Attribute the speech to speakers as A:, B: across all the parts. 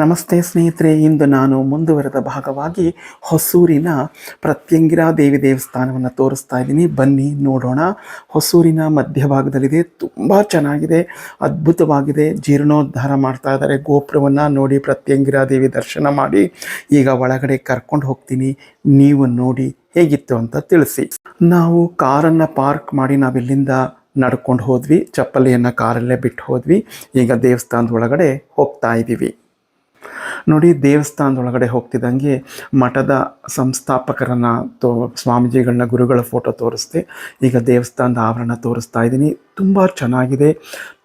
A: ನಮಸ್ತೆ ಸ್ನೇಹಿತರೆ, ಇಂದು ನಾನು ಮುಂದುವರೆದ ಭಾಗವಾಗಿ ಹೊಸೂರಿನ ಪ್ರತ್ಯಂಗಿರಾ ದೇವಿ ದೇವಸ್ಥಾನವನ್ನು ತೋರಿಸ್ತಾ ಇದ್ದೀನಿ. ಬನ್ನಿ ನೋಡೋಣ. ಹೊಸೂರಿನ ಮಧ್ಯಭಾಗದಲ್ಲಿದೆ. ತುಂಬ ಚೆನ್ನಾಗಿದೆ, ಅದ್ಭುತವಾಗಿದೆ. ಜೀರ್ಣೋದ್ಧಾರ ಮಾಡ್ತಾ ಇದ್ದಾರೆ ಗೋಪುರವನ್ನು. ನೋಡಿ, ಪ್ರತ್ಯಂಗಿರಾ ದೇವಿ ದರ್ಶನ ಮಾಡಿ ಈಗ ಒಳಗಡೆ ಕರ್ಕೊಂಡು ಹೋಗ್ತೀನಿ. ನೀವು ನೋಡಿ ಹೇಗಿತ್ತು ಅಂತ ತಿಳಿಸಿ. ನಾವು ಕಾರನ್ನು ಪಾರ್ಕ್ ಮಾಡಿ ನಾವಿಲ್ಲಿಂದ ನಡ್ಕೊಂಡು ಹೋದ್ವಿ. ಚಪ್ಪಲಿಯನ್ನು ಕಾರಲ್ಲೇ ಬಿಟ್ಟು ಹೋದ್ವಿ. ಈಗ ದೇವಸ್ಥಾನದ ಒಳಗಡೆ ಹೋಗ್ತಾ ಇದ್ದೀವಿ. ನೋಡಿ, ದೇವಸ್ಥಾನದೊಳಗಡೆ ಹೋಗ್ತಿದ್ದಂಗೆ ಮಠದ ಸಂಸ್ಥಾಪಕರನ್ನು ಸ್ವಾಮೀಜಿಗಳನ್ನ, ಗುರುಗಳ ಫೋಟೋ ತೋರಿಸ್ದೆ. ಈಗ ದೇವಸ್ಥಾನದ ಆವರಣ ತೋರಿಸ್ತಾ ಇದ್ದೀನಿ. ತುಂಬ ಚೆನ್ನಾಗಿದೆ,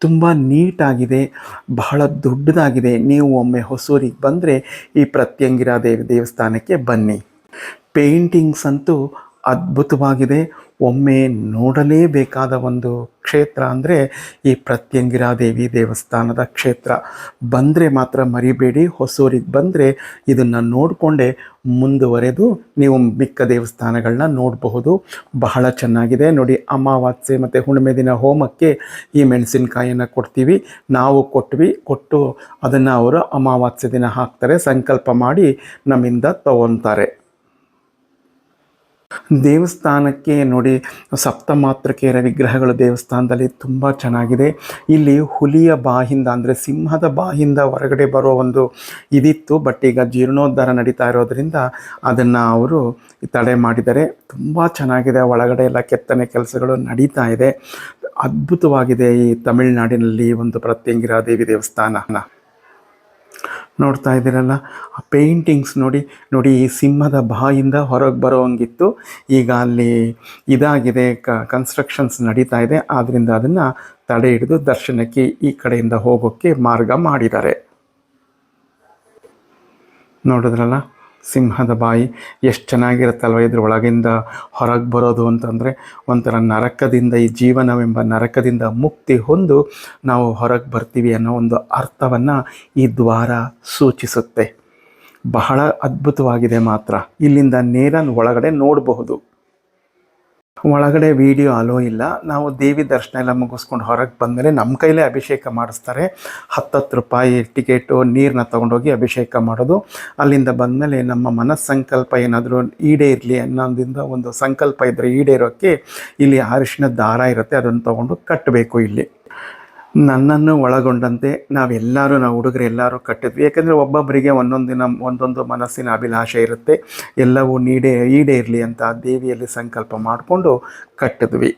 A: ತುಂಬ ನೀಟಾಗಿದೆ, ಬಹಳ ದೊಡ್ಡದಾಗಿದೆ. ನೀವು ಒಮ್ಮೆ ಹೊಸೂರಿಗೆ ಬಂದರೆ ಈ ಪ್ರತ್ಯಂಗಿರಾ ದೇವಿ ದೇವಸ್ಥಾನಕ್ಕೆ ಬನ್ನಿ. ಪೇಂಟಿಂಗ್ಸ್ ಅಂತೂ ಅದ್ಭುತವಾಗಿದೆ. ಒಮ್ಮೆ ನೋಡಲೇಬೇಕಾದ ಒಂದು ಕ್ಷೇತ್ರ ಅಂದರೆ ಈ ಪ್ರತ್ಯಂಗಿರಾ ದೇವಿ ದೇವಸ್ಥಾನದ ಕ್ಷೇತ್ರ. ಬಂದರೆ ಮಾತ್ರ ಮರಿಬೇಡಿ. ಹೊಸೂರಿಗೆ ಬಂದರೆ ಇದನ್ನು ನೋಡಿಕೊಂಡೇ ಮುಂದುವರೆದು ನೀವು ಮಿಕ್ಕ ದೇವಸ್ಥಾನಗಳನ್ನ ನೋಡಬಹುದು. ಬಹಳ ಚೆನ್ನಾಗಿದೆ. ನೋಡಿ, ಅಮಾವಾಸ್ಯೆ ಮತ್ತು ಹುಣ್ಣಿಮೆ ದಿನ ಹೋಮಕ್ಕೆ ಈ ಮೆಣಸಿನಕಾಯಿಯನ್ನು ಕೊಡ್ತೀವಿ. ನಾವು ಕೊಟ್ಟು ಅದನ್ನು ಅವರು ಅಮಾವಾಸ್ಯೆ ದಿನ ಹಾಕ್ತಾರೆ. ಸಂಕಲ್ಪ ಮಾಡಿ ನಮ್ಮಿಂದ ತಗೊತಾರೆ. ದೇವಸ್ಥಾನಕ್ಕೆ ನೋಡಿ, ಸಪ್ತಮಾತೃಕೆಯರ ವಿಗ್ರಹಗಳು ದೇವಸ್ಥಾನದಲ್ಲಿ ತುಂಬ ಚೆನ್ನಾಗಿದೆ. ಇಲ್ಲಿ ಹುಲಿಯ ಬಾಯಿಂದ ಅಂದರೆ ಸಿಂಹದ ಬಾಯಿಂದ ಹೊರಗಡೆ ಬರೋ ಒಂದು ಇದಿತ್ತು. ಬಟ್ ಈಗ ಜೀರ್ಣೋದ್ಧಾರ ನಡೀತಾ ಇರೋದರಿಂದ ಅದನ್ನು ಅವರು ತಡೆ ಮಾಡಿದ್ದಾರೆ. ತುಂಬ ಚೆನ್ನಾಗಿದೆ. ಒಳಗಡೆ ಎಲ್ಲ ಕೆತ್ತನೆ ಕೆಲಸಗಳು ನಡೀತಾ ಇದೆ. ಅದ್ಭುತವಾಗಿದೆ ಈ ತಮಿಳುನಾಡಿನಲ್ಲಿ ಒಂದು ಪ್ರತ್ಯಂಗಿರಾ ದೇವಿ ದೇವಸ್ಥಾನ. ನೋಡ್ತಾ ಇದ್ದೀರಲ್ಲ, ಆ ಪೇಂಟಿಂಗ್ಸ್ ನೋಡಿ. ಈ ಸಿಂಹದ ಬಾಯಿಂದ ಹೊರಗೆ ಬರೋ ಹಂಗಿತ್ತು. ಈಗ ಅಲ್ಲಿ ಇದಾಗಿದೆ, ಕನ್ಸ್ಟ್ರಕ್ಷನ್ಸ್ ನಡೀತಾ ಇದೆ. ಆದ್ದರಿಂದ ಅದನ್ನು ತಡೆ ಹಿಡಿದು ದರ್ಶನಕ್ಕೆ ಈ ಕಡೆಯಿಂದ ಹೋಗೋಕ್ಕೆ ಮಾರ್ಗ ಮಾಡಿದ್ದಾರೆ. ನೋಡಿದ್ರಲ್ಲ, ಸಿಂಹದ ಬಾಯಿ ಎಷ್ಟು ಚೆನ್ನಾಗಿರುತ್ತಲ್ವ. ಇದ್ರ ಒಳಗಿಂದ ಹೊರಗೆ ಬರೋದು ಅಂತಂದರೆ ಒಂಥರ ನರಕದಿಂದ, ಈ ಜೀವನವೆಂಬ ನರಕದಿಂದ ಮುಕ್ತಿ ಹೊಂದು ನಾವು ಹೊರಗೆ ಬರ್ತೀವಿ ಅನ್ನೋ ಒಂದು ಅರ್ಥವನ್ನು ಈ ದ್ವಾರ ಸೂಚಿಸುತ್ತೆ. ಬಹಳ ಅದ್ಭುತವಾಗಿದೆ. ಮಾತ್ರ ಇಲ್ಲಿಂದ ನೇರ ಒಳಗಡೆ ನೋಡಬಹುದು. ಒಳಗಡೆ ವಿಡಿಯೋ ಅಲೋ ಇಲ್ಲ. ನಾವು ದೇವಿ ದರ್ಶನ ಎಲ್ಲ ಮುಗಿಸ್ಕೊಂಡು ಹೊರಗೆ ಬಂದಮೇಲೆ ನಮ್ಮ ಕೈಲೇ ಅಭಿಷೇಕ ಮಾಡಿಸ್ತಾರೆ. 10 ರೂಪಾಯಿ ಟಿಕೆಟು, ನೀರನ್ನ ತೊಗೊಂಡೋಗಿ ಅಭಿಷೇಕ ಮಾಡೋದು. ಅಲ್ಲಿಂದ ಬಂದಮೇಲೆ ನಮ್ಮ ಮನಸ್ಸಂಕಲ್ಪ ಏನಾದರೂ ಈಡೇರಲಿ ಅನ್ನೋದ್ರಿಂದ ಒಂದು ಸಂಕಲ್ಪ ಇದ್ದರೆ ಈಡೇರೋಕ್ಕೆ ಇಲ್ಲಿ ಅರಿಶಿನ ದಾರ ಇರುತ್ತೆ. ಅದನ್ನು ತೊಗೊಂಡು ಕಟ್ಟಬೇಕು. ಇಲ್ಲಿ ನನ್ನನ್ನು ಒಳಗೊಂಡಂತೆ ನಾವು ಹುಡುಗರು ಎಲ್ಲರೂ ಕಟ್ಟಿದ್ವಿ. ಯಾಕೆಂದರೆ ಒಬ್ಬೊಬ್ಬರಿಗೆ ಒಂದೊಂದು ದಿನ ಒಂದೊಂದು ಮನಸ್ಸಿನ ಅಭಿಲಾಷೆ ಇರುತ್ತೆ. ಎಲ್ಲವೂ ಈಡೇರಲಿ ಅಂತ ದೇವಿಯಲ್ಲಿ ಸಂಕಲ್ಪ ಮಾಡಿಕೊಂಡು ಕಟ್ಟಿದ್ವಿ.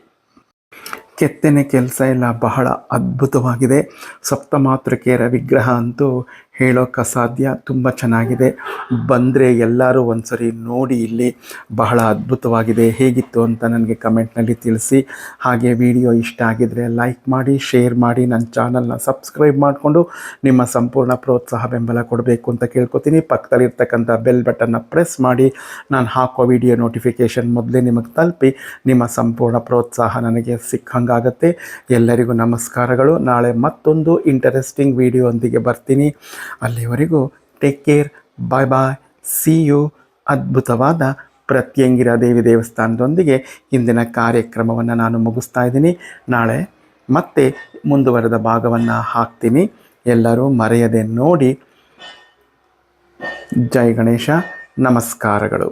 A: ಕೆತ್ತನೆ ಕೆಲಸ ಎಲ್ಲ ಬಹಳ ಅದ್ಭುತವಾಗಿದೆ. ಸಪ್ತಮಾತೃಕೆಯರ ವಿಗ್ರಹ ಅಂತೂ ಹೇಳೋಕ್ಕೆ ಅಸಾಧ್ಯ. ತುಂಬ ಚೆನ್ನಾಗಿದೆ. ಬಂದರೆ ಎಲ್ಲರೂ ಒಂದ್ಸರಿ ನೋಡಿ. ಇಲ್ಲಿ ಬಹಳ ಅದ್ಭುತವಾಗಿದೆ. ಹೇಗಿತ್ತು ಅಂತ ನನಗೆ ಕಮೆಂಟ್ನಲ್ಲಿ ತಿಳಿಸಿ. ಹಾಗೆ ವಿಡಿಯೋ ಇಷ್ಟ ಆಗಿದರೆ ಲೈಕ್ ಮಾಡಿ, ಶೇರ್ ಮಾಡಿ, ನನ್ನ ಚಾನಲ್ನ ಸಬ್ಸ್ಕ್ರೈಬ್ ಮಾಡಿಕೊಂಡು ನಿಮ್ಮ ಸಂಪೂರ್ಣ ಪ್ರೋತ್ಸಾಹ ಬೆಂಬಲ ಕೊಡಬೇಕು ಅಂತ ಕೇಳ್ಕೊತೀನಿ. ಪಕ್ಕದಲ್ಲಿರ್ತಕ್ಕಂಥ ಬೆಲ್ ಬಟನ್ನ ಪ್ರೆಸ್ ಮಾಡಿ ನಾನು ಹಾಕೋ ವಿಡಿಯೋ ನೋಟಿಫಿಕೇಷನ್ ಮೊದಲೇ ನಿಮಗೆ ತಲುಪಿ ನಿಮ್ಮ ಸಂಪೂರ್ಣ ಪ್ರೋತ್ಸಾಹ ನನಗೆ ಸಿಕ್ಕಂಗಾಗತ್ತೆ. ಎಲ್ಲರಿಗೂ ನಮಸ್ಕಾರಗಳು. ನಾಳೆ ಮತ್ತೊಂದು ಇಂಟರೆಸ್ಟಿಂಗ್ ವಿಡಿಯೋ ಬರ್ತೀನಿ. ಅಲ್ಲಿವರೆಗೂ take care. Bye bye. See you. ಅದ್ಭುತವಾದ ಪ್ರತ್ಯಂಗಿರಾ ದೇವಿ ದೇವಸ್ಥಾನದೊಂದಿಗೆ ಇಂದಿನ ಕಾರ್ಯಕ್ರಮವನ್ನು ನಾನು ಮುಗಿಸ್ತಾ ಇದ್ದೀನಿ. ನಾಳೆ ಮತ್ತೆ ಮುಂದುವರೆದ ಭಾಗವನ್ನು ಹಾಕ್ತೀನಿ. ಎಲ್ಲರೂ ಮರೆಯದೆ ನೋಡಿ. ಜೈ ಗಣೇಶ. ನಮಸ್ಕಾರಗಳು.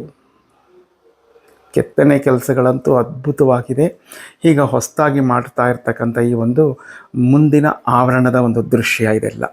A: ಕೆತ್ತನೆ ಕೆಲಸಗಳಂತೂ ಅದ್ಭುತವಾಗಿದೆ. ಈಗ ಹೊಸದಾಗಿ ಮಾಡ್ತಾ ಇರ್ತಕ್ಕಂಥ ಈ ಒಂದು ಮುಂದಿನ ಆವರಣದ ಒಂದು ದೃಶ್ಯ ಇದೆಲ್ಲ.